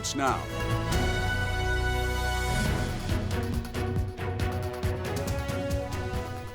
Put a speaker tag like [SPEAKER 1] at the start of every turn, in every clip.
[SPEAKER 1] starts now.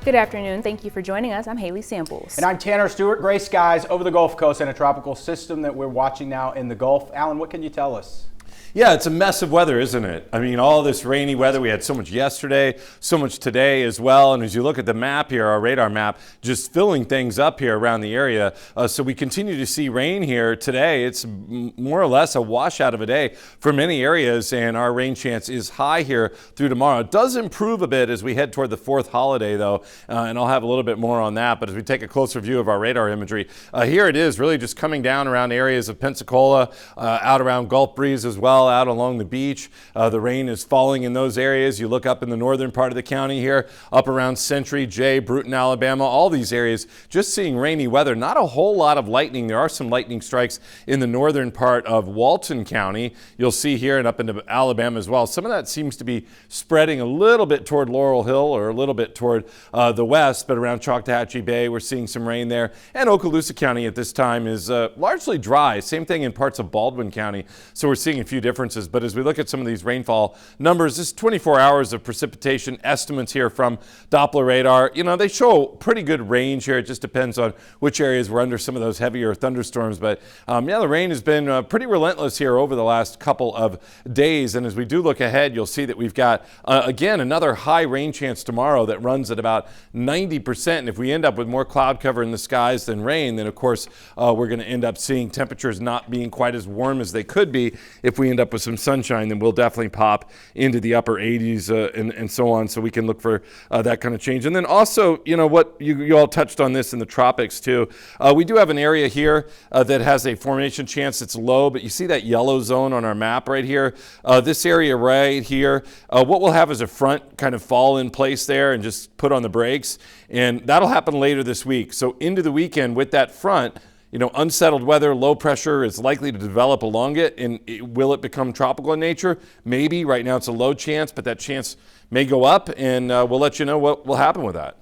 [SPEAKER 2] Good afternoon. Thank you for joining us. I'm Haley Samples.
[SPEAKER 3] And I'm Tanner Stewart. Gray skies over the Gulf Coast and a tropical system that we're watching now in the Gulf. Alan, what can you tell us?
[SPEAKER 4] Yeah, it's a mess of weather, isn't it? I mean, all this rainy weather. We had so much yesterday, so much today as well. And as you look at the map here, our radar map, just filling things up here around the area. So we continue to see rain here today. It's more or less a washout of a day for many areas, and our rain chance is high here through tomorrow. It does improve a bit as we head toward the fourth holiday, though, and I'll have a little bit more on that. But as we take a closer view of our radar imagery, here it is really just coming down around areas of Pensacola, out around Gulf Breeze as well, out along the beach. The rain is falling in those areas. You look up in the northern part of the county here, up around Century, Jay, Bruton, Alabama, all these areas just seeing rainy weather. Not a whole lot of lightning. There are some lightning strikes in the northern part of Walton County. You'll see here and up into Alabama as well. Some of that seems to be spreading a little bit toward Laurel Hill or a little bit toward the west, but around Choctawhatchee Bay, we're seeing some rain there. And Okaloosa County at this time is largely dry. Same thing in parts of Baldwin County. So we're seeing a few differences. But as we look at some of these rainfall numbers, this 24 hours of precipitation estimates here from Doppler radar, you know, they show pretty good range here. It just depends on which areas were under some of those heavier thunderstorms. But yeah, the rain has been pretty relentless here over the last couple of days. And as we do look ahead, you'll see that we've got, again, another high rain chance tomorrow that runs at about 90%. And if we end up with more cloud cover in the skies than rain, then of course we're going to end up seeing temperatures not being quite as warm as they could be. If we end up with some sunshine, then we'll definitely pop into the upper 80s and so on, so we can look for that kind of change. And then also, you know what, you all touched on this in the tropics too. We do have an area here that has a formation chance that's low, but you see that yellow zone on our map right here. This area right here, what we'll have is a front kind of fall in place there and just put on the brakes, and that'll happen later this week. So into the weekend with that front, you know, unsettled weather, low pressure is likely to develop along it. And will it become tropical in nature? Maybe. Right now it's a low chance, but that chance may go up, and we'll let you know what will happen with that.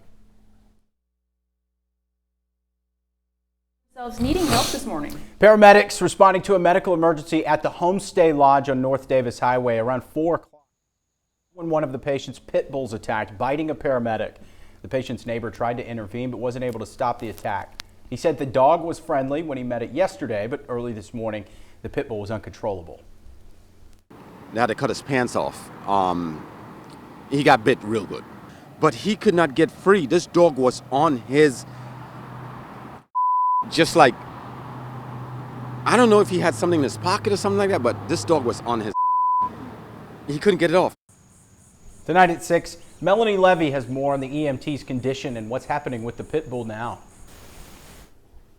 [SPEAKER 2] Needing help this morning.
[SPEAKER 3] Paramedics responding to a medical emergency at the Homestay Lodge on North Davis Highway around 4 o'clock when one of the patient's pit bulls attacked, biting a paramedic. The patient's neighbor tried to intervene but wasn't able to stop the attack. He said the dog was friendly when he met it yesterday, but early this morning, the pit bull was uncontrollable.
[SPEAKER 5] They had to cut his pants off. He got bit real good, but he could not get free. This dog was on his, just like, I don't know if he had something in his pocket or something like that, but this dog was on his. He couldn't get it off.
[SPEAKER 3] Tonight at 6, Melanie Levy has more on the EMT's condition and what's happening with the pit bull now.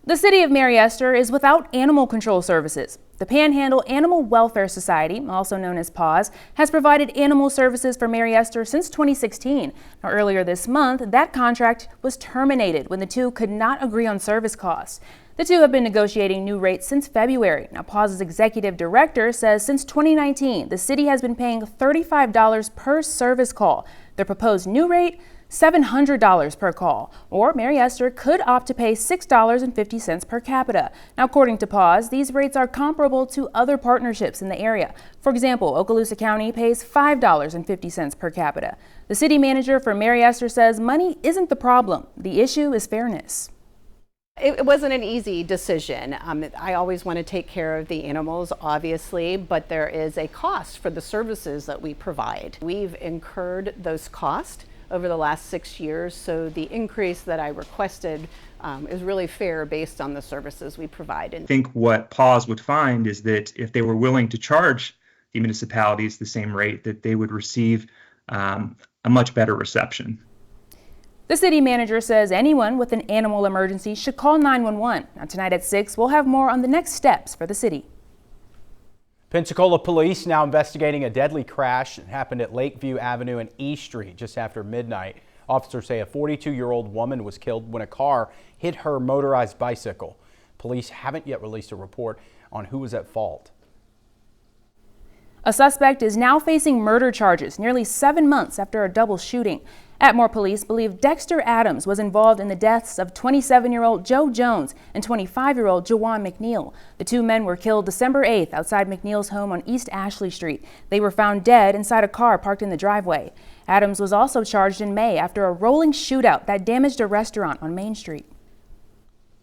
[SPEAKER 2] The city of Mary Esther is without animal control services. The Panhandle Animal Welfare Society, also known as PAWS, has provided animal services for Mary Esther since 2016. Now, earlier this month, that contract was terminated when the two could not agree on service costs. The two have been negotiating new rates since February. Now, PAWS's executive director says since 2019, the city has been paying $35 per service call. Their proposed new rate, $700 per call, or Mary Esther could opt to pay $6.50 per capita. Now, according to PAWS, these rates are comparable to other partnerships in the area. For example, Okaloosa County pays $5.50 per capita. The city manager for Mary Esther says money isn't the problem. The issue is fairness.
[SPEAKER 6] It wasn't an easy decision. I always want to take care of the animals, obviously, but there is a cost for the services that we provide. We've incurred those costs over the last 6 years, so the increase that I requested is really fair based on the services we provide.
[SPEAKER 7] I think what PAWS would find is that if they were willing to charge the municipalities the same rate, that they would receive a much better reception.
[SPEAKER 2] The city manager says anyone with an animal emergency should call 911. Now, tonight at 6, we'll have more on the next steps for the city.
[SPEAKER 3] Pensacola police now investigating a deadly crash that happened at Lakeview Avenue and E Street just after midnight. Officers say a 42-year-old woman was killed when a car hit her motorized bicycle. Police haven't yet released a report on who was at fault.
[SPEAKER 2] A suspect is now facing murder charges nearly 7 months after a double shooting. Atmore police believe Dexter Adams was involved in the deaths of 27-year-old Joe Jones and 25-year-old Jawan McNeil. The two men were killed December 8th outside McNeil's home on East Ashley Street. They were found dead inside a car parked in the driveway. Adams was also charged in May after a rolling shootout that damaged a restaurant on Main Street.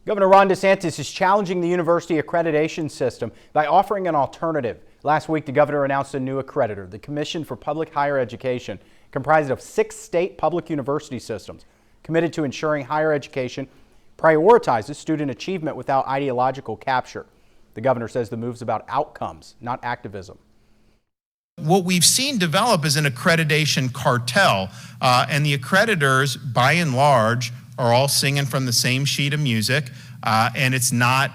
[SPEAKER 3] Governor Ron DeSantis is challenging the university accreditation system by offering an alternative. Last week, the governor announced a new accreditor, the Commission for Public Higher Education, comprised of 6 state public university systems, committed to ensuring higher education prioritizes student achievement without ideological capture. The governor says the move's about outcomes, not activism.
[SPEAKER 1] What we've seen develop is an accreditation cartel, and the accreditors, by and large, are all singing from the same sheet of music, and it's not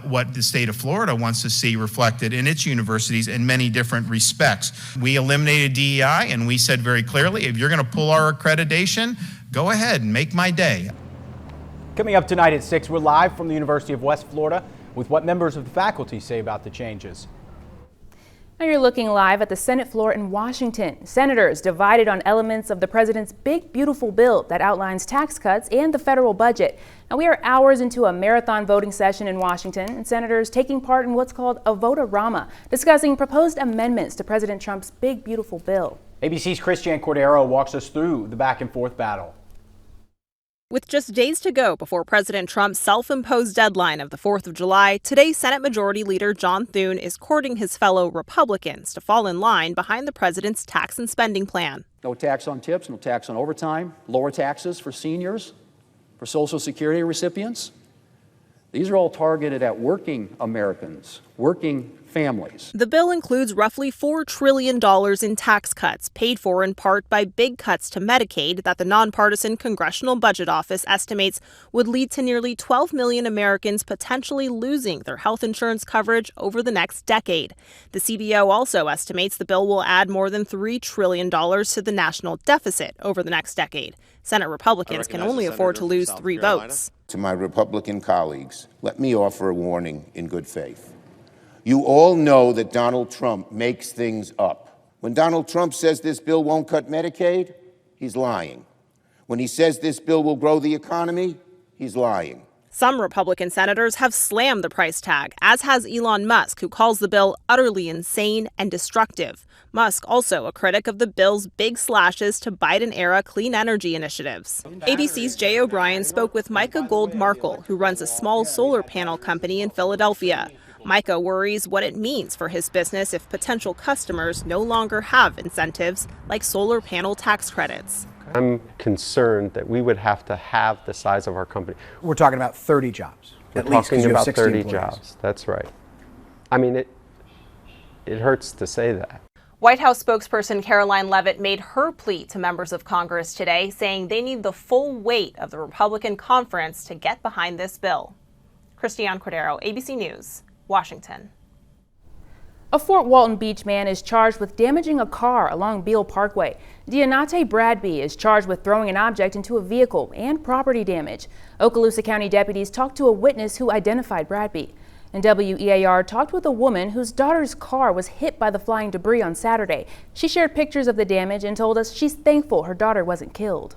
[SPEAKER 1] what the state of Florida wants to see reflected in its universities in many different respects. We eliminated DEI, and we said very clearly, if you're going to pull our accreditation, go ahead and make my day.
[SPEAKER 3] Coming up tonight at 6, we're live from the University of West Florida with what members of the faculty say about the changes.
[SPEAKER 2] Now you're looking live at the Senate floor in Washington. Senators divided on elements of the president's big, beautiful bill that outlines tax cuts and the federal budget. Now we are hours into a marathon voting session in Washington, and senators taking part in what's called a vote-a-rama, discussing proposed amendments to President Trump's big, beautiful bill.
[SPEAKER 3] ABC's Christiane Cordero walks us through the back-and-forth battle.
[SPEAKER 8] With just days to go before President Trump's self-imposed deadline of the 4th of July, today Senate Majority Leader John Thune is courting his fellow Republicans to fall in line behind the president's tax and spending plan.
[SPEAKER 9] No tax on tips, no tax on overtime, lower taxes for seniors, for Social Security recipients. These are all targeted at working Americans, working families.
[SPEAKER 8] The bill includes roughly $4 trillion in tax cuts, paid for in part by big cuts to Medicaid that the nonpartisan Congressional Budget Office estimates would lead to nearly 12 million Americans potentially losing their health insurance coverage over the next decade. The CBO also estimates the bill will add more than $3 trillion to the national deficit over the next decade. Senate Republicans can only afford to lose 3 votes.
[SPEAKER 10] To my Republican colleagues, let me offer a warning in good faith. You all know that Donald Trump makes things up. When Donald Trump says this bill won't cut Medicaid, he's lying. When he says this bill will grow the economy, he's lying.
[SPEAKER 8] Some Republican senators have slammed the price tag, as has Elon Musk, who calls the bill utterly insane and destructive. Musk also a critic of the bill's big slashes to Biden-era clean energy initiatives. ABC's Jay O'Brien spoke with Micah Gold-Markle, who runs a small solar panel company in Philadelphia. Micah worries what it means for his business if potential customers no longer have incentives like solar panel tax credits.
[SPEAKER 11] I'm concerned that we would have to halve the size of our company.
[SPEAKER 12] We're talking about 30 jobs.
[SPEAKER 11] We're talking about 30 jobs. That's right. I mean, it hurts to say that.
[SPEAKER 8] White House spokesperson Caroline Leavitt made her plea to members of Congress today, saying they need the full weight of the Republican conference to get behind this bill. Christiane Cordero, ABC News, Washington.
[SPEAKER 2] A Fort Walton Beach man is charged with damaging a car along Beale Parkway. Deonate Bradby is charged with throwing an object into a vehicle and property damage. Okaloosa County deputies talked to a witness who identified Bradby. And WEAR talked with a woman whose daughter's car was hit by the flying debris on Saturday. She shared pictures of the damage and told us she's thankful her daughter wasn't killed.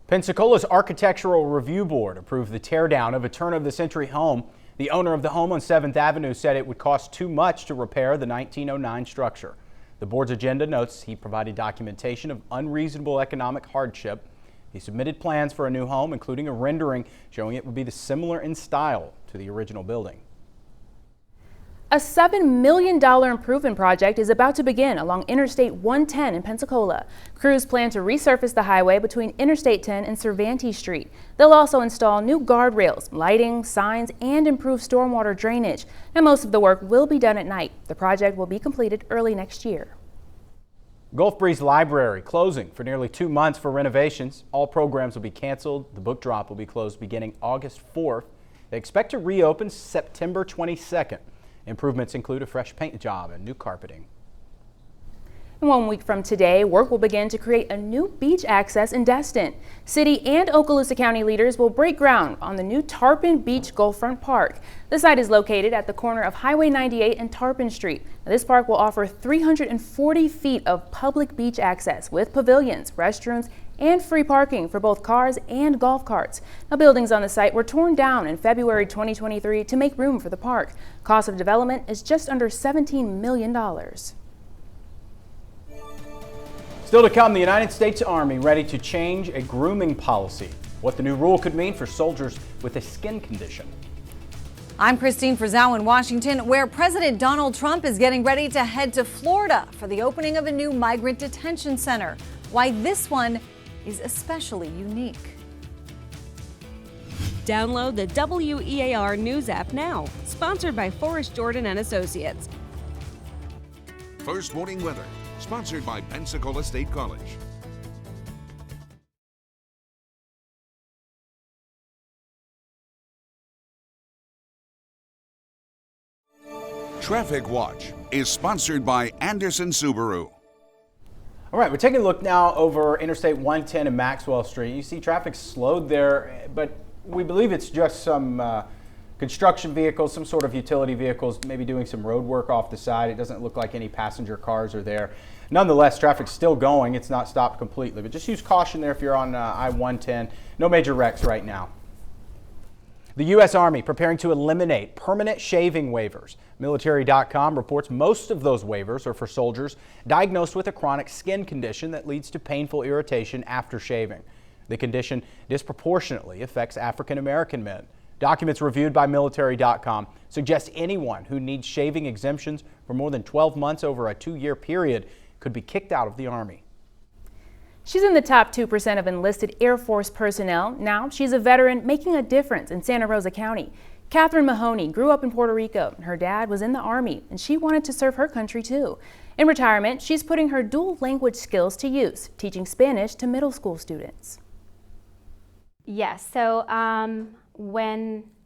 [SPEAKER 3] Pensacola's Architectural Review Board approved the teardown of a turn-of-the-century home. The owner of the home on 7th Avenue said it would cost too much to repair the 1909 structure. The board's agenda notes he provided documentation of unreasonable economic hardship. He submitted plans for a new home, including a rendering showing it would be similar in style to the original building.
[SPEAKER 2] A $7 million improvement project is about to begin along Interstate 110 in Pensacola. Crews plan to resurface the highway between Interstate 10 and Cervantes Street. They'll also install new guardrails, lighting, signs, and improve stormwater drainage. And most of the work will be done at night. The project will be completed early next year.
[SPEAKER 3] Gulf Breeze Library closing for nearly 2 months for renovations. All programs will be canceled. The book drop will be closed beginning August 4th. They expect to reopen September 22nd. Improvements include a fresh paint job and new carpeting.
[SPEAKER 2] And 1 week from today, work will begin to create a new beach access in Destin. City and Okaloosa County leaders will break ground on the new Tarpon Beach Gulffront Park. The site is located at the corner of Highway 98 and Tarpon Street. Now, this park will offer 340 feet of public beach access with pavilions, restrooms, and free parking for both cars and golf carts. Now, buildings on the site were torn down in February 2023 to make room for the park. Cost of development is just under $17 million.
[SPEAKER 3] Still to come, the United States Army ready to change a grooming policy. What the new rule could mean for soldiers with a skin condition.
[SPEAKER 13] I'm Christine Frizzau in Washington, where President Donald Trump is getting ready to head to Florida for the opening of a new migrant detention center. Why this one is especially unique.
[SPEAKER 14] Download the WEAR News app now, sponsored by Forrest Jordan and Associates.
[SPEAKER 15] First Warning Weather, sponsored by Pensacola State College. Traffic Watch is sponsored by Anderson Subaru.
[SPEAKER 3] All right, we're taking a look now over Interstate 110 and Maxwell Street. You see traffic slowed there, but we believe it's just some construction vehicles, some sort of utility vehicles, maybe doing some road work off the side. It doesn't look like any passenger cars are there. Nonetheless, traffic's still going. It's not stopped completely, but just use caution there if you're on I-110. No major wrecks right now. The U.S. Army preparing to eliminate permanent shaving waivers. Military.com reports most of those waivers are for soldiers diagnosed with a chronic skin condition that leads to painful irritation after shaving. The condition disproportionately affects African American men. Documents reviewed by Military.com suggest anyone who needs shaving exemptions for more than 12 months over a 2-year period could be kicked out of the Army.
[SPEAKER 2] She's in the top 2% of enlisted Air Force personnel. Now she's a veteran making a difference in Santa Rosa County. Catherine Mahoney grew up in Puerto Rico. Her dad was in the Army and she wanted to serve her country too. In retirement, she's putting her dual language skills to use, teaching Spanish to middle school students.
[SPEAKER 16] Yes, so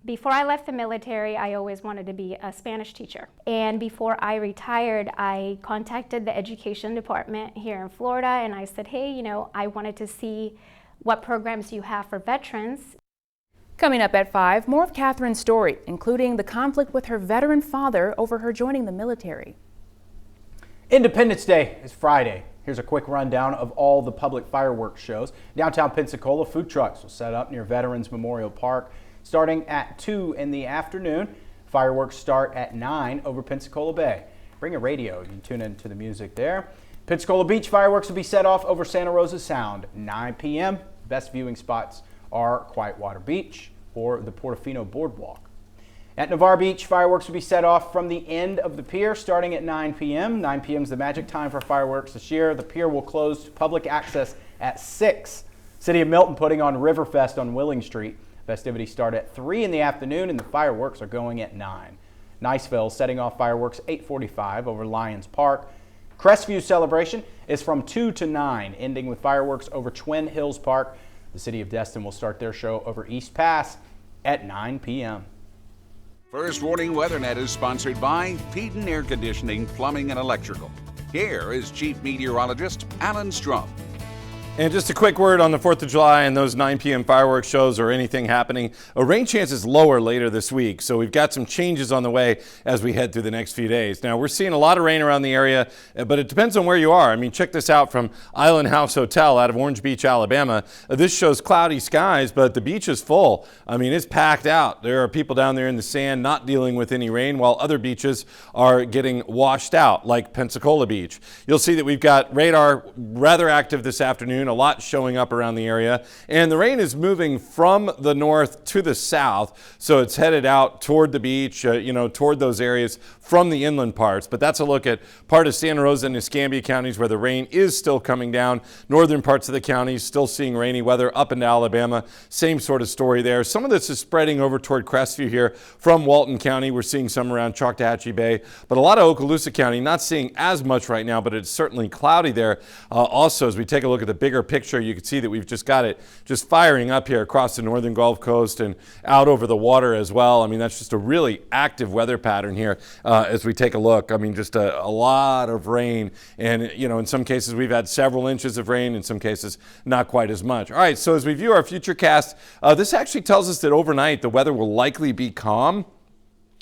[SPEAKER 16] before I left the military, I always wanted to be a Spanish teacher. And before I retired, I contacted the education department here in Florida and I said, hey, I wanted to see what programs you have for veterans.
[SPEAKER 2] Coming up at 5, more of Catherine's story, including the conflict with her veteran father over her joining the military.
[SPEAKER 3] Independence Day is Friday. Here's a quick rundown of all the public fireworks shows. Downtown Pensacola, food trucks will set up near Veterans Memorial Park starting at 2 in the afternoon. Fireworks start at 9 over Pensacola Bay. Bring a radio, you can tune into the music there. Pensacola Beach fireworks will be set off over Santa Rosa Sound, 9 p.m. Best viewing spots are Quietwater Beach or the Portofino Boardwalk. At Navarre Beach, fireworks will be set off from the end of the pier starting at 9 p.m. 9 p.m. is the magic time for fireworks this year. The pier will close to public access at 6. City of Milton putting on Riverfest on Willing Street. Festivities start at 3 in the afternoon and the fireworks are going at 9. Niceville setting off fireworks 8:45 over Lions Park. Crestview celebration is from 2 to 9, ending with fireworks over Twin Hills Park. The City of Destin will start their show over East Pass at 9 p.m.
[SPEAKER 15] First Warning WeatherNet is sponsored by Peden Air Conditioning, Plumbing and Electrical. Here is Chief Meteorologist Alan Strom.
[SPEAKER 4] And just a quick word on the 4th of July and those 9 p.m. fireworks shows or anything happening. A rain chance is lower later this week, so we've got some changes on the way as we head through the next few days. Now, we're seeing a lot of rain around the area, but it depends on where you are. I mean, check this out from Island House Hotel out of Orange Beach, Alabama. This shows cloudy skies, but the beach is full. I mean, it's packed out. There are people down there in the sand not dealing with any rain, while other beaches are getting washed out, like Pensacola Beach. You'll see that we've got radar rather active this afternoon. A lot showing up around the area, and the rain is moving from the north to the south, so it's headed out toward the beach, toward those areas from the inland parts. But that's a look at part of Santa Rosa and Escambia counties where the rain is still coming down. Northern parts of the counties still seeing rainy weather up into Alabama. Same sort of story there. Some of this is spreading over toward Crestview here from Walton County. We're seeing some around Choctawhatchee Bay, but a lot of Okaloosa County not seeing as much right now, but it's certainly cloudy there. Also, as we take a look at the big bigger picture, you can see that we've just got it just firing up here across the northern Gulf Coast and out over the water as well. I mean, that's just a really active weather pattern here as we take a look. I mean, just a lot of rain, and in some cases we've had several inches of rain, in some cases not quite as much. All right, so as we view our futurecast, this actually tells us that overnight the weather will likely be calm.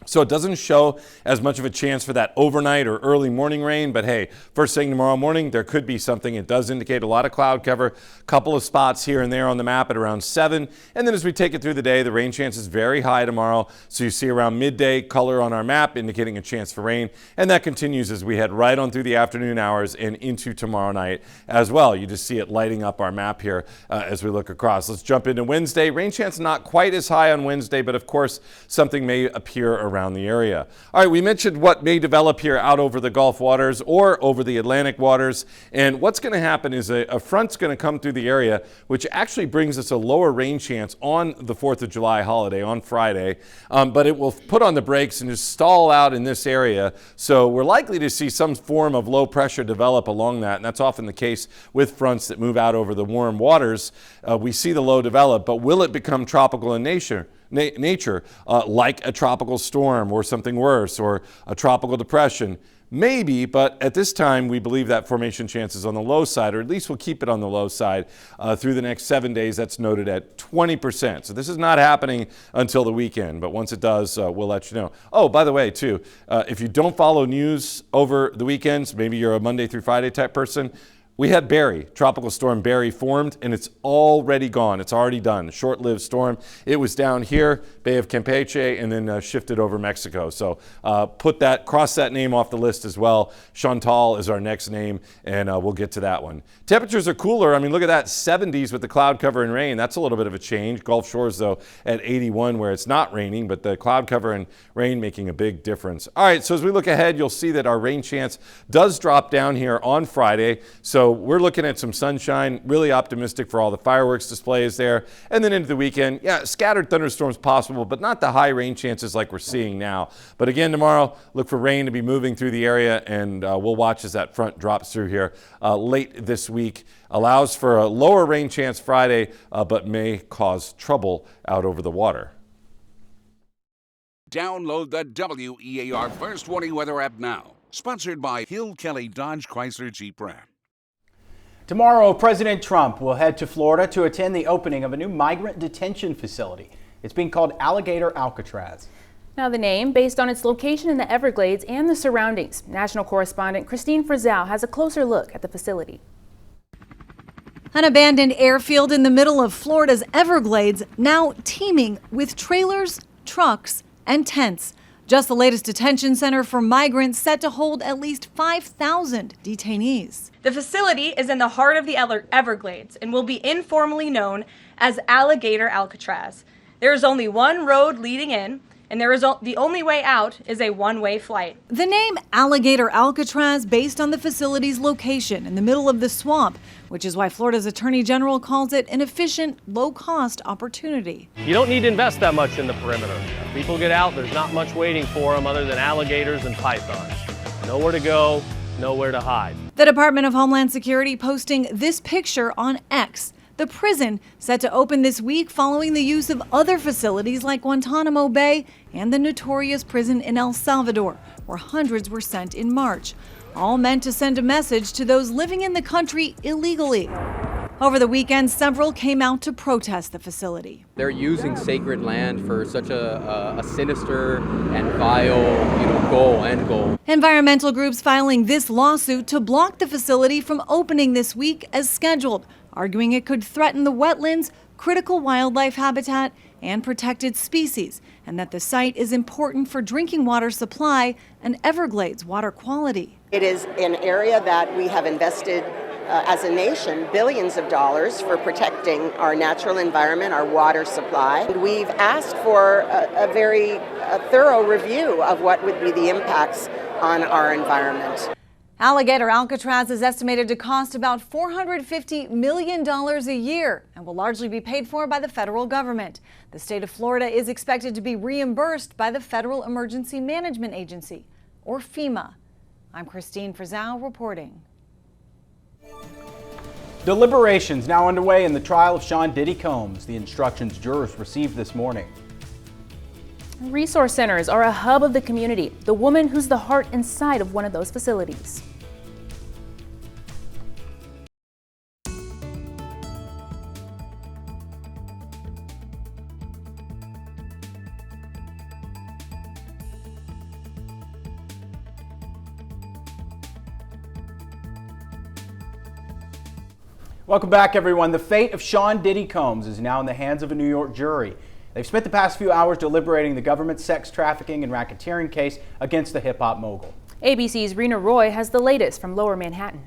[SPEAKER 4] So it doesn't show as much of a chance for that overnight or early morning rain, but hey, first thing tomorrow morning, there could be something. It does indicate a lot of cloud cover, a couple of spots here and there on the map at around 7. And then as we take it through the day, the rain chance is very high tomorrow. So you see around midday color on our map indicating a chance for rain. And that continues as we head right on through the afternoon hours and into tomorrow night as well. You just see it lighting up our map here as we look across. Let's jump into Wednesday. Rain chance not quite as high on Wednesday, but of course, something may appear around the area. All right, we mentioned what may develop here out over the Gulf waters or over the Atlantic waters. And what's going to happen is a front's going to come through the area, which actually brings us a lower rain chance on the 4th of July holiday on Friday. But it will put on the brakes and just stall out in this area. So we're likely to see some form of low pressure develop along that. And that's often the case with fronts that move out over the warm waters. We see the low develop, but will it become tropical in nature, like a tropical storm or something worse, or a tropical depression? Maybe, but at this time, we believe that formation chance is on the low side, or at least we'll keep it on the low side through the next 7 days. That's noted at 20%. So this is not happening until the weekend, but once it does, we'll let you know. Oh, by the way, too, if you don't follow news over the weekends, maybe you're a Monday through Friday type person, we had Barry, Tropical Storm Barry formed, and it's already gone. It's already done. Short-lived storm. It was down here, Bay of Campeche, and then shifted over Mexico. So cross that name off the list as well. Chantal is our next name, and we'll get to that one. Temperatures are cooler. I mean, look at that, 70s with the cloud cover and rain. That's a little bit of a change. Gulf Shores, though, at 81 where it's not raining, but the cloud cover and rain making a big difference. All right, so as we look ahead, you'll see that our rain chance does drop down here on Friday. So we're looking at some sunshine, really optimistic for all the fireworks displays there. And then into the weekend, yeah, scattered thunderstorms possible, but not the high rain chances like we're seeing now. But again, tomorrow, look for rain to be moving through the area, and we'll watch as that front drops through here late this week. Allows for a lower rain chance Friday, but may cause trouble out over the water.
[SPEAKER 15] Download the WEAR First Warning Weather app now. Sponsored by Hill Kelly Dodge Chrysler Jeep Ram.
[SPEAKER 3] Tomorrow, President Trump will head to Florida to attend the opening of a new migrant detention facility. It's being called Alligator Alcatraz.
[SPEAKER 2] Now the name, based on its location in the Everglades and the surroundings. National correspondent Christine Frizzell has a closer look at the facility.
[SPEAKER 13] An abandoned airfield in the middle of Florida's Everglades, now teeming with trailers, trucks, and tents. Just the latest detention center for migrants set to hold at least 5,000 detainees.
[SPEAKER 17] The facility is in the heart of the Everglades and will be informally known as Alligator Alcatraz. There is only one road leading in, and the only way out is a one-way flight.
[SPEAKER 13] The name Alligator Alcatraz based on the facility's location in the middle of the swamp, which is why Florida's Attorney General calls it an efficient, low-cost opportunity.
[SPEAKER 18] You don't need to invest that much in the perimeter. If people get out, there's not much waiting for them other than alligators and pythons. Nowhere to go, nowhere to hide.
[SPEAKER 13] The Department of Homeland Security posting this picture on X. The prison set to open this week following the use of other facilities like Guantanamo Bay and the notorious prison in El Salvador, where hundreds were sent in March, all meant to send a message to those living in the country illegally. Over the weekend, several came out to protest the facility.
[SPEAKER 19] They're using sacred land for such a sinister and vile, end goal.
[SPEAKER 13] Environmental groups filing this lawsuit to block the facility from opening this week as scheduled, arguing it could threaten the wetlands, critical wildlife habitat, and protected species, and that the site is important for drinking water supply and Everglades water quality.
[SPEAKER 20] It is an area that we have invested as a nation billions of dollars for protecting our natural environment, our water supply. We've asked for a very thorough review of what would be the impacts on our environment.
[SPEAKER 13] Alligator Alcatraz is estimated to cost about $450 million a year and will largely be paid for by the federal government. The state of Florida is expected to be reimbursed by the Federal Emergency Management Agency, or FEMA. I'm Christine Frizzell reporting.
[SPEAKER 3] Deliberations now underway in the trial of Sean Diddy Combs. The instructions jurors received this morning.
[SPEAKER 2] Resource centers are a hub of the community. The woman who's the heart inside of one of those facilities.
[SPEAKER 3] Welcome back, everyone. The fate of Sean Diddy Combs is now in the hands of a New York jury. They've spent the past few hours deliberating the government's sex trafficking and racketeering case against the hip-hop mogul.
[SPEAKER 2] ABC's Rena Roy has the latest from Lower Manhattan.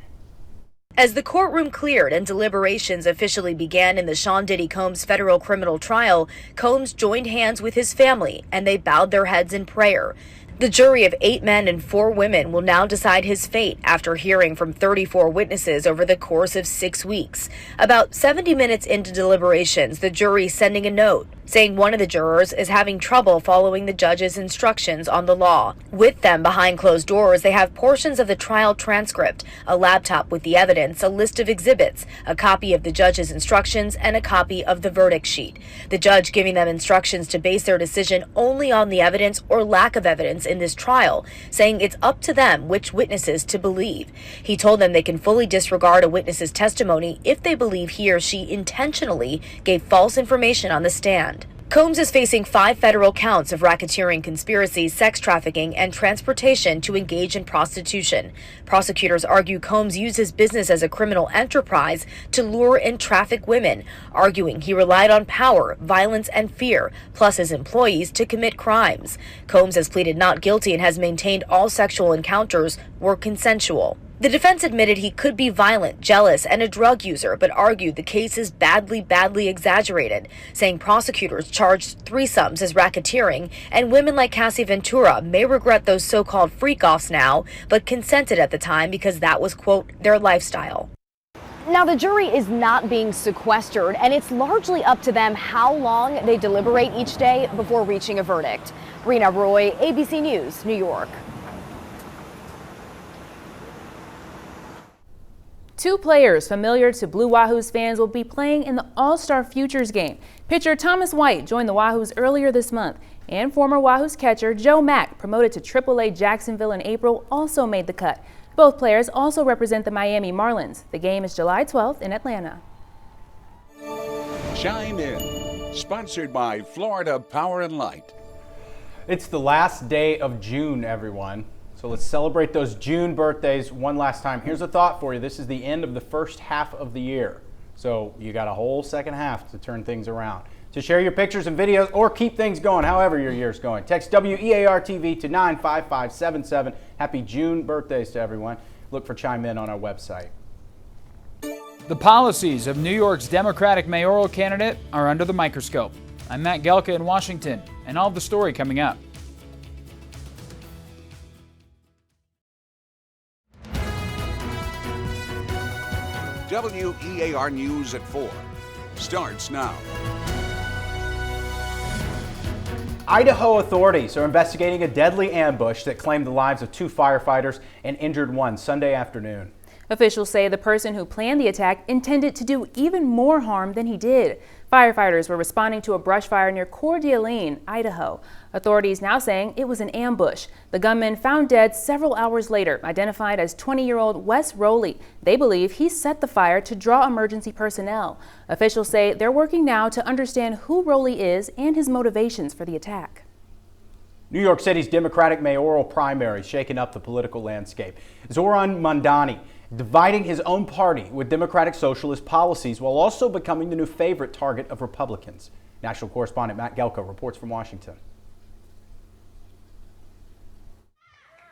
[SPEAKER 21] As the courtroom cleared and deliberations officially began in the Sean Diddy Combs federal criminal trial, Combs joined hands with his family and they bowed their heads in prayer. The jury of 8 men and 4 women will now decide his fate after hearing from 34 witnesses over the course of 6 weeks. About 70 minutes into deliberations, the jury sending a note saying one of the jurors is having trouble following the judge's instructions on the law. With them behind closed doors, they have portions of the trial transcript, a laptop with the evidence, a list of exhibits, a copy of the judge's instructions, and a copy of the verdict sheet. The judge giving them instructions to base their decision only on the evidence or lack of evidence in this trial, saying it's up to them which witnesses to believe. He told them they can fully disregard a witness's testimony if they believe he or she intentionally gave false information on the stand. Combs is facing 5 federal counts of racketeering conspiracy, sex trafficking, and transportation to engage in prostitution. Prosecutors argue Combs used his business as a criminal enterprise to lure and traffic women, arguing he relied on power, violence, and fear, plus his employees, to commit crimes. Combs has pleaded not guilty and has maintained all sexual encounters were consensual. The defense admitted he could be violent, jealous, and a drug user, but argued the case is badly exaggerated, saying prosecutors charged threesomes as racketeering, and women like Cassie Ventura may regret those so-called freak-offs now, but consented at the time because that was, quote, their lifestyle.
[SPEAKER 22] Now, the jury is not being sequestered, and it's largely up to them how long they deliberate each day before reaching a verdict. Rena Roy, ABC News, New York.
[SPEAKER 2] 2 players familiar to Blue Wahoos fans will be playing in the All-Star Futures game. Pitcher Thomas White joined the Wahoos earlier this month, and former Wahoos catcher Joe Mack, promoted to AAA Jacksonville in April, also made the cut. Both players also represent the Miami Marlins. The game is July 12th in Atlanta.
[SPEAKER 15] Chime in, sponsored by Florida Power and Light.
[SPEAKER 3] It's the last day of June, everyone. So let's celebrate those June birthdays one last time. Here's a thought for you. This is the end of the first half of the year. So you got a whole second half to turn things around. To share your pictures and videos or keep things going however your year's going, text WEAR-TV to 95577. Happy June birthdays to everyone. Look for Chime In on our website.
[SPEAKER 23] The policies of New York's Democratic mayoral candidate are under the microscope. I'm Matt Gelka in Washington, and all of the story coming up.
[SPEAKER 15] WEAR News at 4 starts now.
[SPEAKER 3] Idaho authorities are investigating a deadly ambush that claimed the lives of 2 firefighters and injured 1 Sunday afternoon.
[SPEAKER 2] Officials say the person who planned the attack intended to do even more harm than he did. Firefighters were responding to a brush fire near Coeur d'Alene, Idaho. Authorities now saying it was an ambush. The gunman found dead several hours later, identified as 20-year-old Wes Rowley. They believe he set the fire to draw emergency personnel. Officials say they're working now to understand who Rowley is and his motivations for the attack.
[SPEAKER 3] New York City's Democratic mayoral primary shaking up the political landscape. Zoran Mamdani dividing his own party with Democratic Socialist policies while also becoming the new favorite target of Republicans. National correspondent Matt Gelka reports from Washington.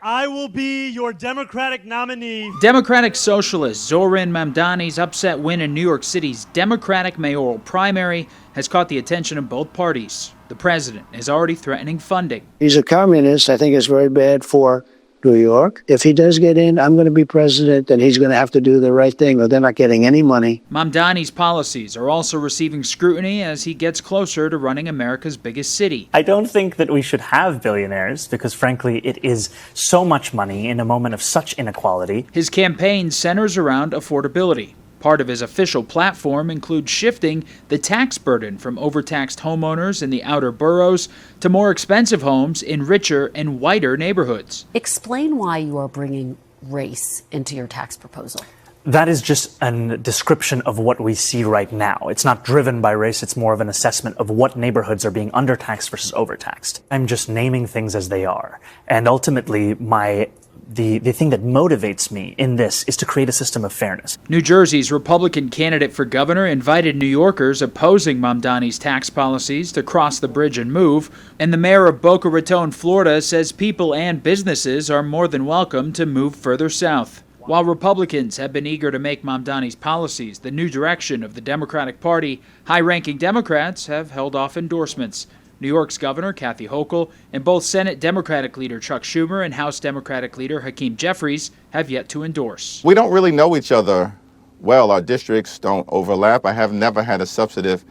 [SPEAKER 24] I will be your Democratic nominee.
[SPEAKER 23] Democratic Socialist Zoran Mamdani's upset win in New York City's Democratic mayoral primary has caught the attention of both parties. The president is already threatening funding.
[SPEAKER 25] He's a communist. I think it's very bad for New York. If he does get in, I'm going to be president, then he's going to have to do the right thing, or they're not getting any money.
[SPEAKER 23] Mamdani's policies are also receiving scrutiny as he gets closer to running America's biggest city.
[SPEAKER 26] I don't think that we should have billionaires because, frankly, it is so much money in a moment of such inequality.
[SPEAKER 23] His campaign centers around affordability. Part of his official platform includes shifting the tax burden from overtaxed homeowners in the outer boroughs to more expensive homes in richer and whiter neighborhoods.
[SPEAKER 1] Explain why you are bringing race into your tax proposal.
[SPEAKER 26] That is just a description of what we see right now. It's not driven by race. It's more of an assessment of what neighborhoods are being undertaxed versus overtaxed. I'm just naming things as they are. And ultimately, the thing that motivates me in this is to create a system of fairness.
[SPEAKER 23] New Jersey's Republican candidate for governor invited New Yorkers opposing Mamdani's tax policies to cross the bridge and move, and the mayor of Boca Raton, Florida, says people and businesses are more than welcome to move further south. While Republicans have been eager to make Mamdani's policies the new direction of the Democratic Party, high-ranking Democrats have held off endorsements. New York's Governor Kathy Hochul and both Senate Democratic leader Chuck Schumer and House Democratic leader Hakeem Jeffries have yet to endorse.
[SPEAKER 5] We don't really know each other well. Our districts don't overlap. I have never had a substantive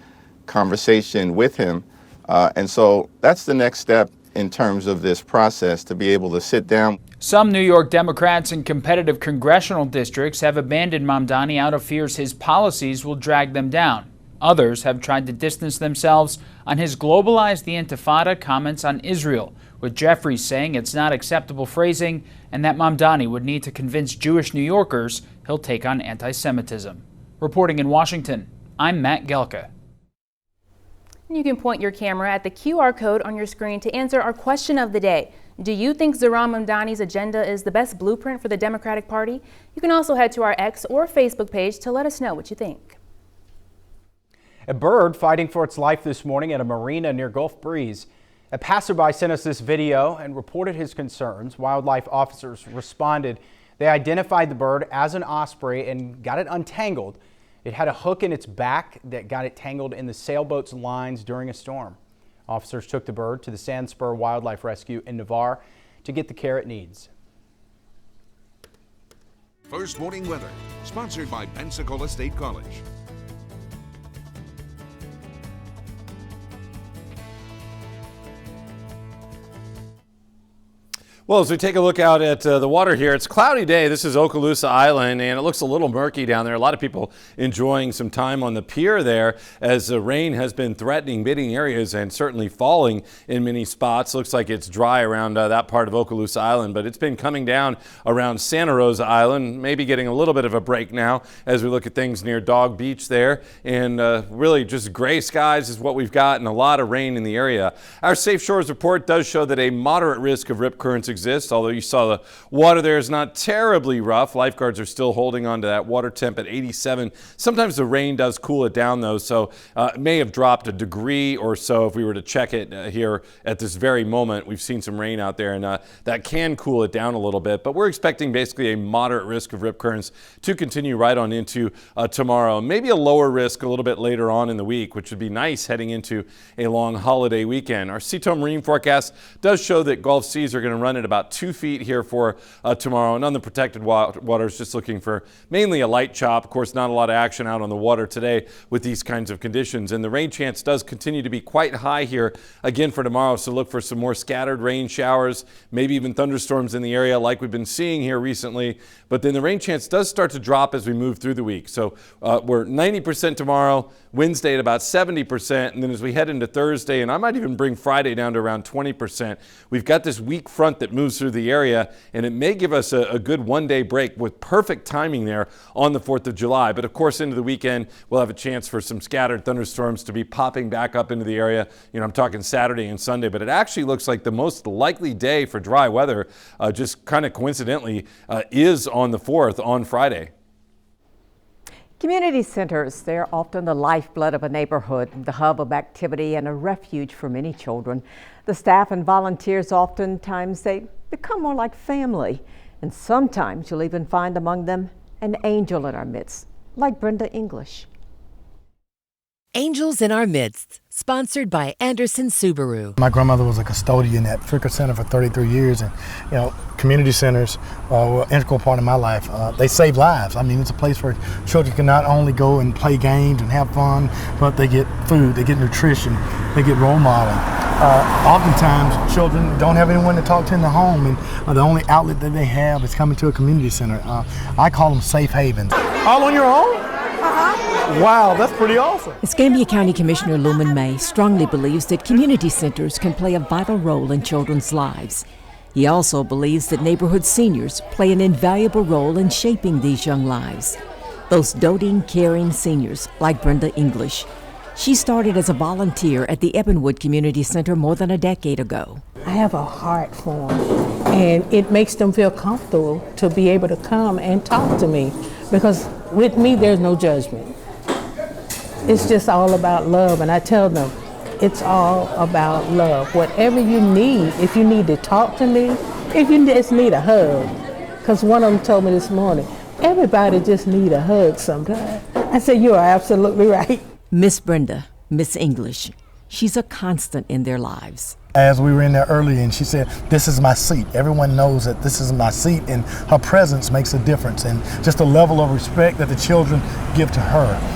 [SPEAKER 5] conversation with him. And so that's the next step in terms of this process, to be able to sit down.
[SPEAKER 23] Some New York Democrats in competitive congressional districts have abandoned Mamdani out of fears his policies will drag them down. Others have tried to distance themselves on his globalize the intifada comments on Israel, with Jeffries saying it's not acceptable phrasing and that Mamdani would need to convince Jewish New Yorkers he'll take on anti-Semitism. Reporting in Washington, I'm Matt Gelka.
[SPEAKER 2] You can point your camera at the QR code on your screen to answer our question of the day. Do you think Zohran Mamdani's agenda is the best blueprint for the Democratic Party? You can also head to our X or Facebook page to let us know what you think.
[SPEAKER 3] A bird fighting for its life this morning at a marina near Gulf Breeze. A passerby sent us this video and reported his concerns. Wildlife officers responded. They identified the bird as an osprey and got it untangled. It had a hook in its back that got it tangled in the sailboat's lines during a storm. Officers took the bird to the Sandspur Wildlife Rescue in Navarre to get the care it needs.
[SPEAKER 15] First Warning Weather, sponsored by Pensacola State College.
[SPEAKER 4] Well, as we take a look out at the water here, it's a cloudy day. This is Okaloosa Island, and it looks a little murky down there. A lot of people enjoying some time on the pier there as the rain has been threatening many areas and certainly falling in many spots. Looks like it's dry around that part of Okaloosa Island, but it's been coming down around Santa Rosa Island, maybe getting a little bit of a break now as we look at things near Dog Beach there. And really just gray skies is what we've got and a lot of rain in the area. Our Safe Shores report does show that a moderate risk of rip currents exists, although you saw the water there is not terribly rough. Lifeguards are still holding on to that water temp at 87. Sometimes the rain does cool it down though, so it may have dropped a degree or so if we were to check it here at this very moment. We've seen some rain out there and that can cool it down a little bit, but we're expecting basically a moderate risk of rip currents to continue right on into tomorrow. Maybe a lower risk a little bit later on in the week, which would be nice heading into a long holiday weekend. Our Sea Tone Marine forecast does show that Gulf seas are going to run at about 2 feet here for tomorrow, and on the protected waters, just looking for mainly a light chop. Of course, not a lot of action out on the water today with these kinds of conditions, and the rain chance does continue to be quite high here again for tomorrow, so look for some more scattered rain showers, maybe even thunderstorms in the area like we've been seeing here recently, but then the rain chance does start to drop as we move through the week. So we're 90% tomorrow, Wednesday at about 70%, and then as we head into Thursday, and I might even bring Friday down to around 20%, we've got this weak front that moves through the area, and it may give us a good one-day break with perfect timing there on the 4th of July. But of course, into the weekend, we'll have a chance for some scattered thunderstorms to be popping back up into the area. You know, I'm talking Saturday and Sunday, but it actually looks like the most likely day for dry weather, just kind of coincidentally, is on the 4th, on Friday.
[SPEAKER 6] Community centers, they're often the lifeblood of a neighborhood, the hub of activity and a refuge for many children. The staff and volunteers oftentimes they become more like family, and sometimes you'll even find among them an angel in our midst, like Brenda English.
[SPEAKER 7] Angels in Our Midst, sponsored by Anderson Subaru.
[SPEAKER 9] My grandmother was a custodian at Fricker Center for 33 years, and you know, community centers were an integral part of my life. They save lives. I mean, it's a place where children can not only go and play games and have fun, but they get food, they get nutrition, they get role modeling. Oftentimes, children don't have anyone to talk to in the home, and the only outlet that they have is coming to a community center. I call them safe havens. All on your own? Wow, that's pretty awesome.
[SPEAKER 6] Escambia County Commissioner Luman May strongly believes that community centers can play a vital role in children's lives. He also believes that neighborhood seniors play an invaluable role in shaping these young lives. Those doting, caring seniors like Brenda English. She started as a volunteer at the Ebonwood Community Center more than a decade ago.
[SPEAKER 8] I have a heart for them, and it makes them feel comfortable to be able to come and talk to me, because with me there's no judgment. It's just all about love, and I tell them it's all about love. Whatever you need, if you need to talk to me, if you just need a hug, because one of them told me this morning, everybody just need a hug sometimes. I said, you are absolutely right.
[SPEAKER 6] Miss Brenda, Miss English, she's a constant in their lives.
[SPEAKER 9] As we were in there earlier and she said, this is my seat. Everyone knows that this is my seat, and her presence makes a difference, and just the level of respect that the children give to her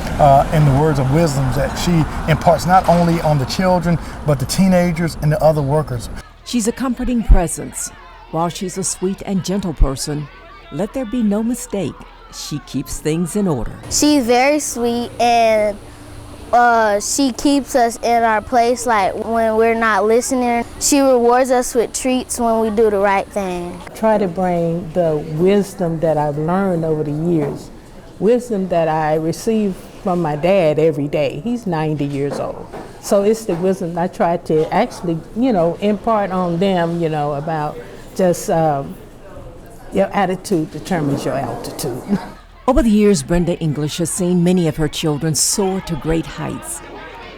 [SPEAKER 9] and the words of wisdom that she imparts not only on the children, but the teenagers and the other workers.
[SPEAKER 6] She's a comforting presence. While she's a sweet and gentle person, let there be no mistake, she keeps things in order.
[SPEAKER 10] She's very sweet, and she keeps us in our place, like when we're not listening. She rewards us with treats when we do the right thing.
[SPEAKER 8] Try to bring the wisdom that I've learned over the years, wisdom that I receive from my dad every day. He's 90 years old. So it's the wisdom I try to actually, impart on them, about just your attitude determines your altitude.
[SPEAKER 6] Over the years, Brenda English has seen many of her children soar to great heights.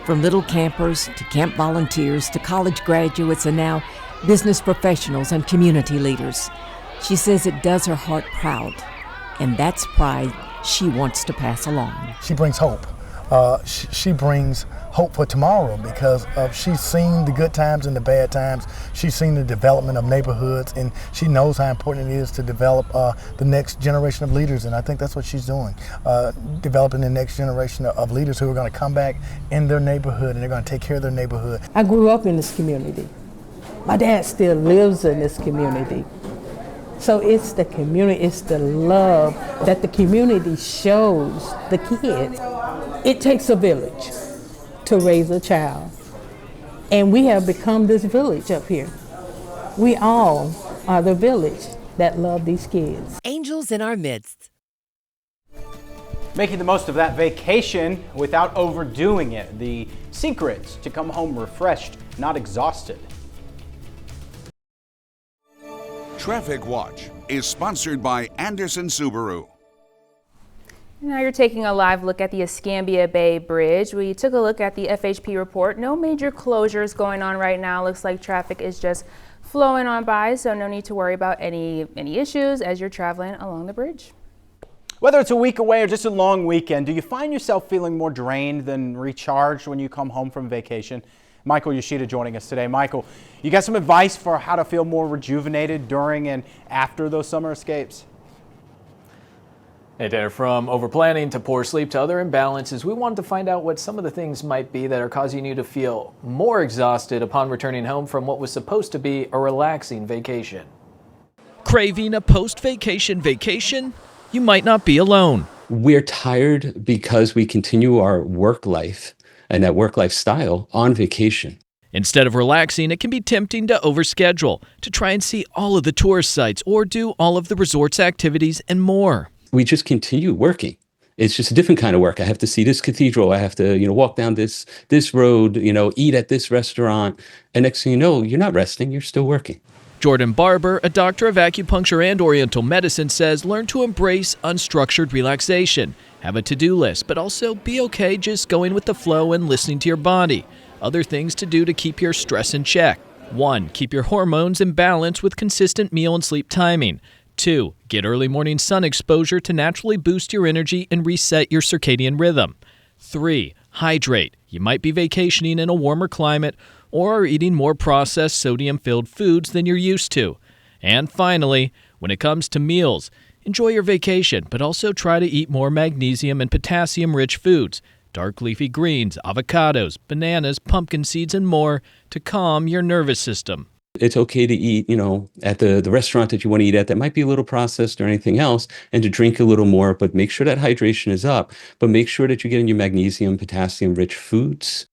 [SPEAKER 6] From little campers to camp volunteers to college graduates and now business professionals and community leaders. She says it does her heart proud, and that's pride she wants to pass along.
[SPEAKER 9] She brings hope. She brings hope for tomorrow because she's seen the good times and the bad times. She's seen the development of neighborhoods, and she knows how important it is to develop the next generation of leaders, and I think that's what she's doing, developing the next generation of leaders who are going to come back in their neighborhood and they're going to take care of their neighborhood.
[SPEAKER 8] I grew up in this community. My dad still lives in this community. So it's the community, it's the love that the community shows the kids. It takes a village to raise a child. And we have become this village up here. We all are the village that love these kids.
[SPEAKER 7] Angels in our midst.
[SPEAKER 3] Making the most of that vacation without overdoing it. The secrets to come home refreshed, not exhausted.
[SPEAKER 15] Traffic Watch is sponsored by Anderson Subaru.
[SPEAKER 2] Now you're taking a live look at the Escambia Bay Bridge. We took a look at the FHP report. No major closures going on right now. Looks like traffic is just flowing on by, so no need to worry about any issues as you're traveling along the bridge.
[SPEAKER 3] Whether it's a week away or just a long weekend, do you find yourself feeling more drained than recharged when you come home from vacation? Michael Yoshida joining us today. Michael, you got some advice for how to feel more rejuvenated during and after those summer escapes?
[SPEAKER 11] Hey, Tanner, from overplanning to poor sleep to other imbalances, we wanted to find out what some of the things might be that are causing you to feel more exhausted upon returning home from what was supposed to be a relaxing vacation.
[SPEAKER 12] Craving a post-vacation vacation? You might not be alone.
[SPEAKER 14] We're tired because we continue our work life and that work lifestyle on vacation.
[SPEAKER 12] Instead of relaxing, it can be tempting to overschedule, to try and see all of the tourist sites or do all of the resort's activities and more.
[SPEAKER 14] We just continue working. It's just a different kind of work. I have to see this cathedral. I have to, walk down this road, eat at this restaurant. And next thing you know, you're not resting, you're still working.
[SPEAKER 12] Jordan Barber, a doctor of acupuncture and oriental medicine, says learn to embrace unstructured relaxation. Have a to-do list, but also be okay just going with the flow and listening to your body. Other things to do to keep your stress in check. 1. Keep your hormones in balance with consistent meal and sleep timing. 2. Get early morning sun exposure to naturally boost your energy and reset your circadian rhythm. 3. Hydrate. You might be vacationing in a warmer climate or are eating more processed sodium-filled foods than you're used to. And finally, when it comes to meals, enjoy your vacation, but also try to eat more magnesium and potassium-rich foods, dark leafy greens, avocados, bananas, pumpkin seeds, and more to calm your nervous system.
[SPEAKER 14] It's okay to eat, at the restaurant that you want to eat at that might be a little processed or anything else, and to drink a little more, but make sure that hydration is up. But make sure that you get in your magnesium, potassium-rich foods.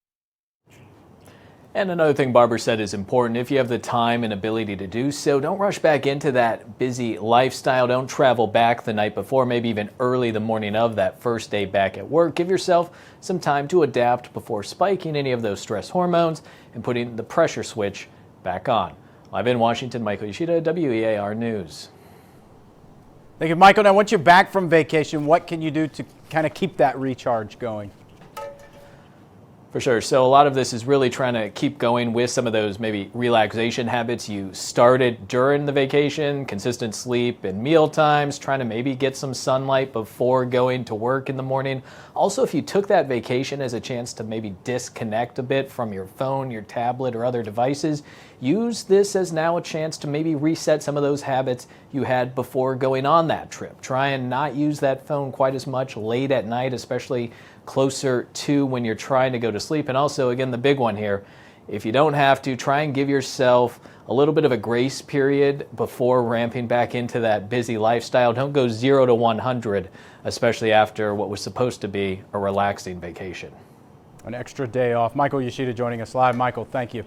[SPEAKER 11] And another thing Barbara said is important. If you have the time and ability to do so, don't rush back into that busy lifestyle. Don't travel back the night before, maybe even early the morning of that first day back at work. Give yourself some time to adapt before spiking any of those stress hormones and putting the pressure switch back on. Live in Washington, Michael Yoshida, WEAR News.
[SPEAKER 3] Thank you, Michael. Now, once you're back from vacation, what can you do to kind of keep that recharge going?
[SPEAKER 11] For sure. So a lot of this is really trying to keep going with some of those maybe relaxation habits you started during the vacation, consistent sleep and meal times, trying to maybe get some sunlight before going to work in the morning. Also, if you took that vacation as a chance to maybe disconnect a bit from your phone, your tablet, or other devices, use this as now a chance to maybe reset some of those habits you had before going on that trip. Try and not use that phone quite as much late at night, especially closer to when you're trying to go to sleep. And also, again, the big one here, if you don't have to, try and give yourself a little bit of a grace period before ramping back into that busy lifestyle. Don't go 0 to 100, especially after what was supposed to be a relaxing vacation.
[SPEAKER 3] An extra day off. Michael Yoshida joining us live. Michael, thank you.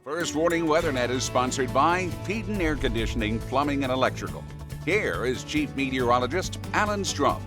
[SPEAKER 15] First Warning WeatherNet is sponsored by Peden Air Conditioning, Plumbing, and Electrical. Here is Chief Meteorologist Alan Strum.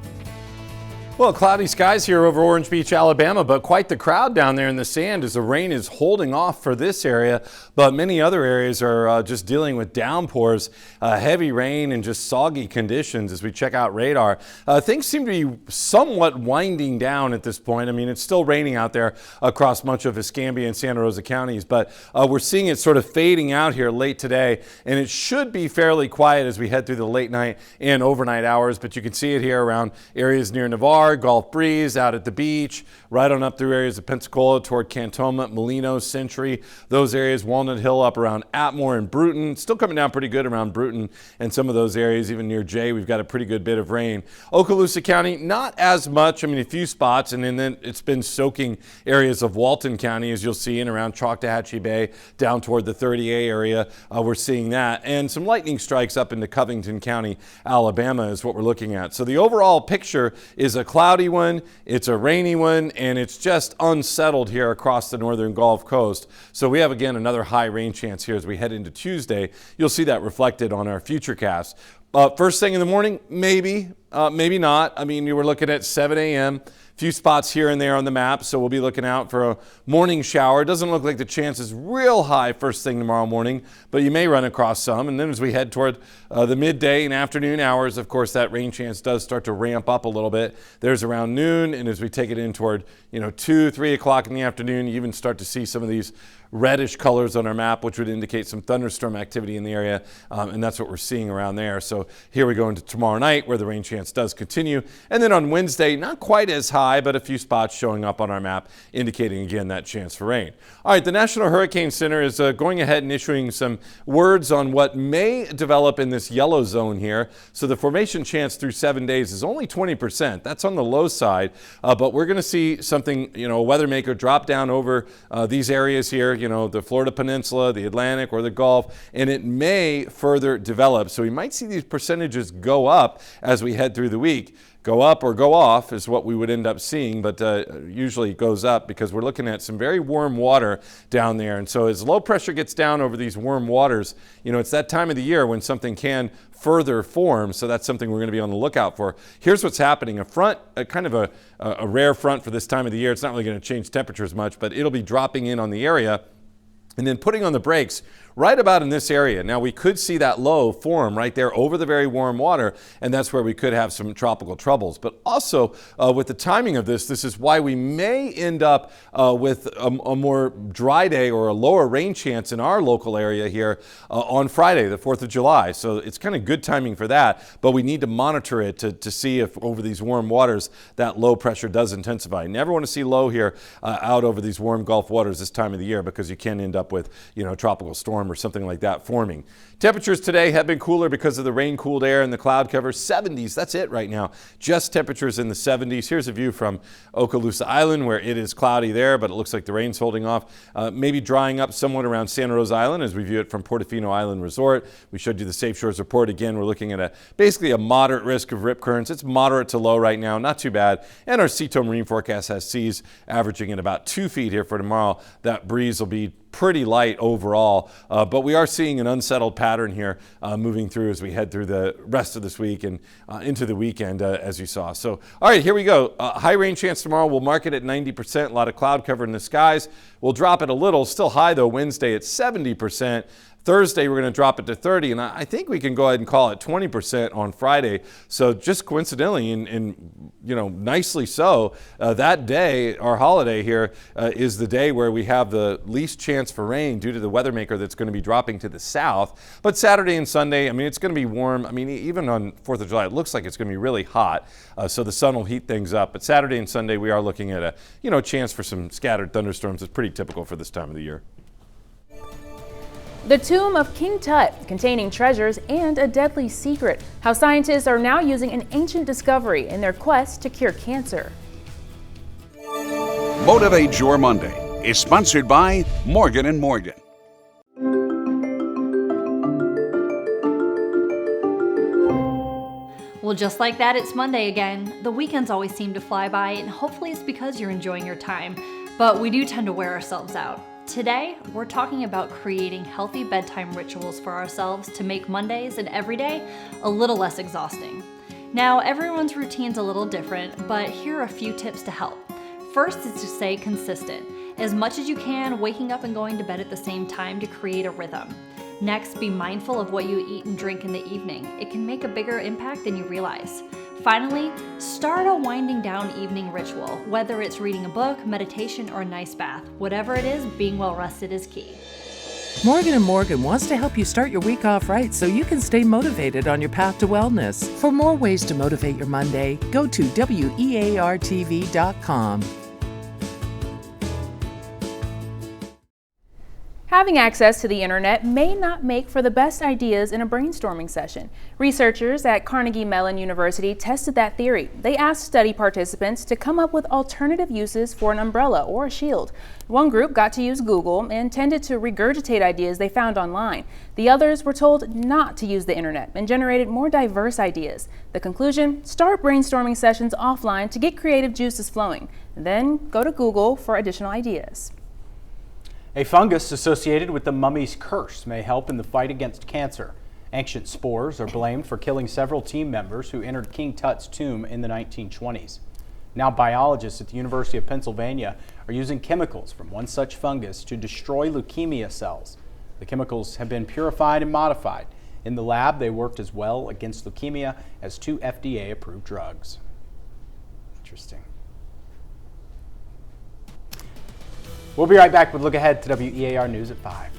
[SPEAKER 4] Well, cloudy skies here over Orange Beach, Alabama, but quite the crowd down there in the sand as the rain is holding off for this area. But many other areas are just dealing with downpours, heavy rain, and just soggy conditions as we check out radar. Things seem to be somewhat winding down at this point. I mean, it's still raining out there across much of Escambia and Santa Rosa counties, but we're seeing it sort of fading out here late today, and it should be fairly quiet as we head through the late night and overnight hours. But you can see it here around areas near Navarre, Gulf Breeze, out at the beach, right on up through areas of Pensacola toward Cantonment, Molino, Century, those areas, Walnut Hill up around Atmore and Bruton. Still coming down pretty good around Bruton and some of those areas, even near Jay, we've got a pretty good bit of rain. Okaloosa County, not as much. I mean, a few spots, and then it's been soaking areas of Walton County, as you'll see, in around Choctawhatchee Bay, down toward the 30A area. We're seeing that. And some lightning strikes up into Covington County, Alabama is what we're looking at. So the overall picture is a cloudy one, it's a rainy one, and it's just unsettled here across the northern Gulf Coast. So we have, again, another high rain chance here as we head into Tuesday. You'll see that reflected on our futurecast. First thing in the morning, maybe, maybe not. I mean, you were looking at 7 a.m., few spots here and there on the map, so we'll be looking out for a morning shower. It doesn't look like the chance is real high first thing tomorrow morning, but you may run across some. And then as we head toward the midday and afternoon hours, of course, that rain chance does start to ramp up a little bit. There's around noon, and as we take it in toward 2, 3 o'clock in the afternoon, you even start to see some of these reddish colors on our map, which would indicate some thunderstorm activity in the area, and that's what we're seeing around there. So here we go into tomorrow night, where the rain chance does continue. And then on Wednesday, not quite as high, but a few spots showing up on our map, indicating again that chance for rain. All right, the National Hurricane Center is going ahead and issuing some words on what may develop in this yellow zone here. So the formation chance through 7 days is only 20%. That's on the low side, but we're going to see something, a weather maker drop down over these areas here, the Florida Peninsula, the Atlantic, or the Gulf, and it may further develop. So we might see these percentages go up as we head through the week. Go up or go off is what we would end up seeing, but usually it goes up because we're looking at some very warm water down there. And so as low pressure gets down over these warm waters, it's that time of the year when something can further form. So that's something we're going to be on the lookout for. Here's what's happening. A front, kind of a rare front for this time of the year. It's not really going to change temperatures much, but it'll be dropping in on the area and then putting on the brakes right about in this area. Now, we could see that low form right there over the very warm water, and that's where we could have some tropical troubles. But also, with the timing of this is why we may end up with a more dry day or a lower rain chance in our local area here on Friday, the 4th of July. So it's kind of good timing for that, but we need to monitor it to see if over these warm waters that low pressure does intensify. Never want to see low here out over these warm Gulf waters this time of the year, because you can end up with tropical storms storm or something like that forming. Temperatures today have been cooler because of the rain-cooled air and the cloud cover. 70s, that's it right now. Just temperatures in the 70s. Here's a view from Okaloosa Island where it is cloudy there, but it looks like the rain's holding off. Maybe drying up somewhat around Santa Rosa Island as we view it from Portofino Island Resort. We showed you the Safe Shores report. Again, we're looking at basically a moderate risk of rip currents. It's moderate to low right now, not too bad. And our Sea Tow Marine forecast has seas averaging at about 2 feet here for tomorrow. That breeze will be pretty light overall, but we are seeing an unsettled pattern here moving through as we head through the rest of this week and into the weekend, as you saw. So, all right, here we go. High rain chance tomorrow. We'll mark it at 90%. A lot of cloud cover in the skies. We'll drop it a little. Still high, though, Wednesday at 70%. Thursday, we're going to drop it to 30, and I think we can go ahead and call it 20% on Friday. So just coincidentally, and nicely so, that day, our holiday here, is the day where we have the least chance for rain due to the weather maker that's going to be dropping to the south. But Saturday and Sunday, I mean, it's going to be warm. I mean, even on 4th of July, it looks like it's going to be really hot. So the sun will heat things up. But Saturday and Sunday, we are looking at a chance for some scattered thunderstorms. It's pretty typical for this time of the year.
[SPEAKER 2] The tomb of King Tut, containing treasures and a deadly secret. How scientists are now using an ancient discovery in their quest to cure cancer.
[SPEAKER 15] Motivate Your Monday is sponsored by Morgan & Morgan.
[SPEAKER 13] Well, just like that, it's Monday again. The weekends always seem to fly by, and hopefully it's because you're enjoying your time. But we do tend to wear ourselves out. Today, we're talking about creating healthy bedtime rituals for ourselves to make Mondays and every day a little less exhausting. Now, everyone's routine's a little different, but here are a few tips to help. First is to stay consistent. As much as you can, waking up and going to bed at the same time to create a rhythm. Next, be mindful of what you eat and drink in the evening. It can make a bigger impact than you realize. Finally, start a winding down evening ritual, whether it's reading a book, meditation, or a nice bath. Whatever it is, being well rested is key.
[SPEAKER 16] Morgan & Morgan wants to help you start your week off right so you can stay motivated on your path to wellness. For more ways to motivate your Monday, go to weartv.com.
[SPEAKER 2] Having access to the internet may not make for the best ideas in a brainstorming session. Researchers at Carnegie Mellon University tested that theory. They asked study participants to come up with alternative uses for an umbrella or a shield. One group got to use Google and tended to regurgitate ideas they found online. The others were told not to use the internet and generated more diverse ideas. The conclusion: start brainstorming sessions offline to get creative juices flowing, and then go to Google for additional ideas.
[SPEAKER 3] A fungus associated with the mummy's curse may help in the fight against cancer. Ancient spores are blamed for killing several team members who entered King Tut's tomb in the 1920s. Now biologists at the University of Pennsylvania are using chemicals from one such fungus to destroy leukemia cells. The chemicals have been purified and modified. In the lab, they worked as well against leukemia as 2 FDA-approved drugs. Interesting. We'll be right back with a look ahead to WEAR News at 5.